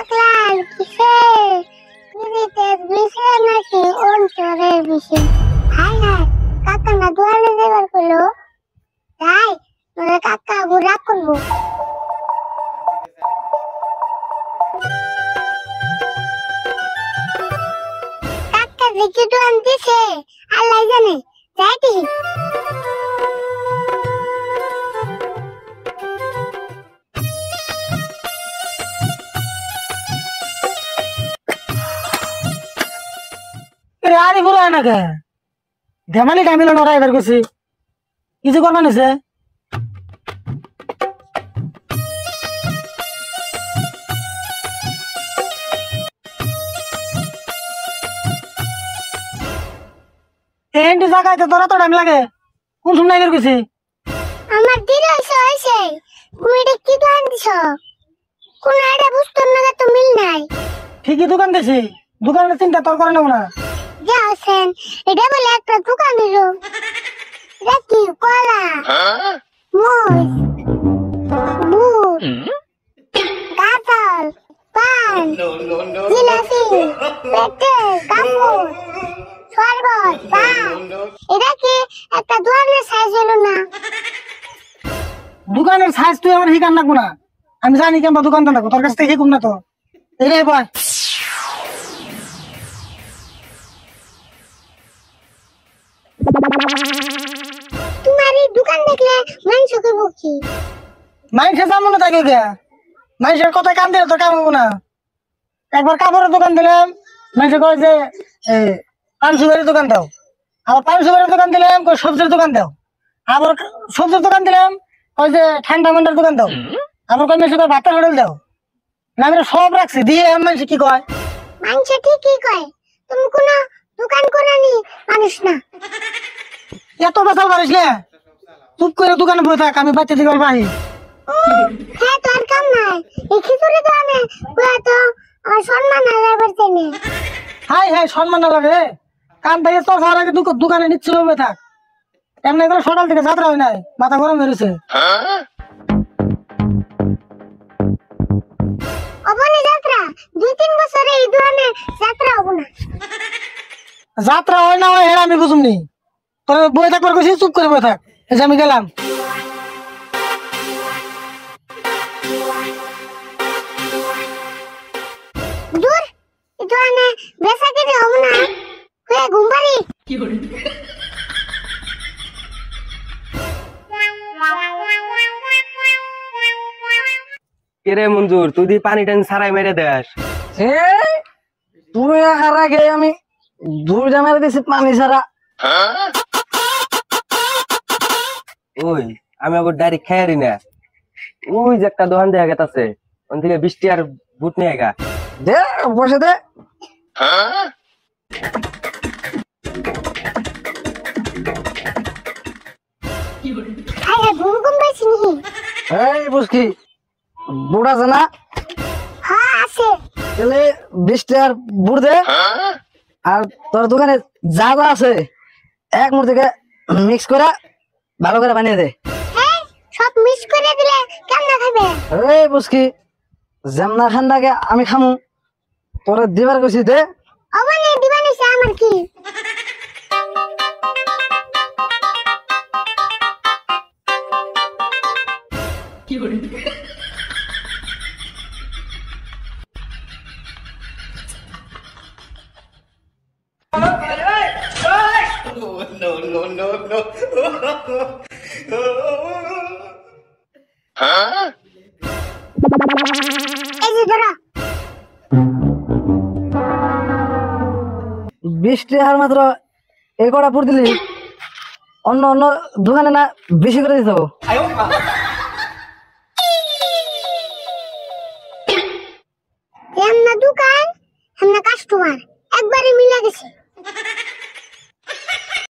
দেখলাম কিসে পিড়িতে বিষে নাকি অন্তরের বিষে। হাই হাই কাকা না দুয়ারে যাবার কইলো, তাই তোরে কাকা গুড়া করবো। কাকা দেখি দোয়ান দিছে আল্লাহ জানে, যাইতি আরে পুরো নাকি ধেমালি টাইমিল নড়া এবার করছি কিছু করবা নিছে এন্ড জায়গায় তো তোরা তো টাইম লাগে কোন সময় এবার করছি আমার দিল হইছে তুমি এটা কি দোয়ান দিছ? কোন আইডা বুঝতো না তো মিল নাই। ঠিকই দোকান দিছি, দোকানের চিন্তা তোর করে নেব না। যাচ্ছেন এটা বলে একটা দোকান দিল, এটা কি কলা মরিচ বুট গাজর পান জিলাপি পেটে কাপড় শরবত পান, এটা কি একটা দোকানের সাইজ হলো না? দোকানের সাইজ তুই আমার হিকান রাখবো না, আমি জানি কেমন দোকানটা রাখবো, তোর কাছ থেকে হিকুম না তো। এটাই বয় তোমার এই দোকান দেখলে মানুষ করবো কি? মানুষের জানবো না তাকে গে, মানুষের কথা কান দিলে তোর কাম হবো না। একবার কাপড়ের দোকান দিলাম, মানুষের কয় যে পান সুপারির দোকান দাও, আবার পান সুপারির দোকান দিলাম কই সবজির দোকান দাও, আবার সবজির দোকান দিলাম কই যে ঠান্ডা মান্ডার দোকান দাও, আবার কই মেশে কয় ভাতের হোটেল দাও। না আমি সব রাখছি দিয়ে মানুষ কি কয়, মানুষ ঠিকই কয় তুমি কোনো দোকান করানি মানুষ না। এত বেসাল পারিস না, চুপ করে দোকানে বসে থাক, আমি বাচ্চা দিকে বাহি। হ্যাঁ তোর কাম নাই এই খিচুড়ি দোকানে পুরা তো সম্মান হারাবার চাইনে। হাই হাই সম্মান না লাগে, কান থেকে তোর খাওয়ার আগে দোকানে নিচ্ছিল বসে থাক, এমনি করে সকাল থেকে যাত্রা হয় নাই, মাথা গরম হয়েছে। অবনি যাত্রা 2-3 বছরে এই দোকানে যাত্রা হবো না। যাত্রা হয় না হয় হ্যাঁ আমি বুঝুমনি, তোর বই থাকবার কইছি চুপ করে বই থাক, এই যে আমি গেলাম। দূর এই দোকানে বেচা কিনে হবো না, হয়ে ঘুম পারি। কেরে মঞ্জুর তুই দি পানি টানি সারাই মেরে দেস। তুই আসার আগে আমি দূর জামাই দিছি পানি ছাড়া। ওই আমি আবার ডাইরেক্ট খেয়ারি না, ওই যে একটা দোকান দেখা গেছে ওখান থেকে 20 টাকার বুট নিয়ে গা দে বসে দে। আরে ঘুম ঘুম পাইছি নি? এই বুঝকি বুড়া আছে না, হ্যাঁ আছে। তাহলে 20 টাকার বুড় দে, আর তোর দোকানে যা যা আছে এক মুঠ থেকে মিক্স করে ভালো করে বানিয়ে দে। হ্যাঁ সব মিস করে দিলে কেমন খাবে? এই বুঝকি যেমনা খান্ডাকে আমি খামু, তোরে দিবার কইছি দে। অবনি দিবানি সে আমার কি? এই যে ধরো 20 টাকার মাত্র এই কটা পুর দিলি, অন্য অন্য দোকানে না বেশি করে দিতে হবে। এমনা দোকান এমনা কাস্টমার একবারে মিলে গেছে।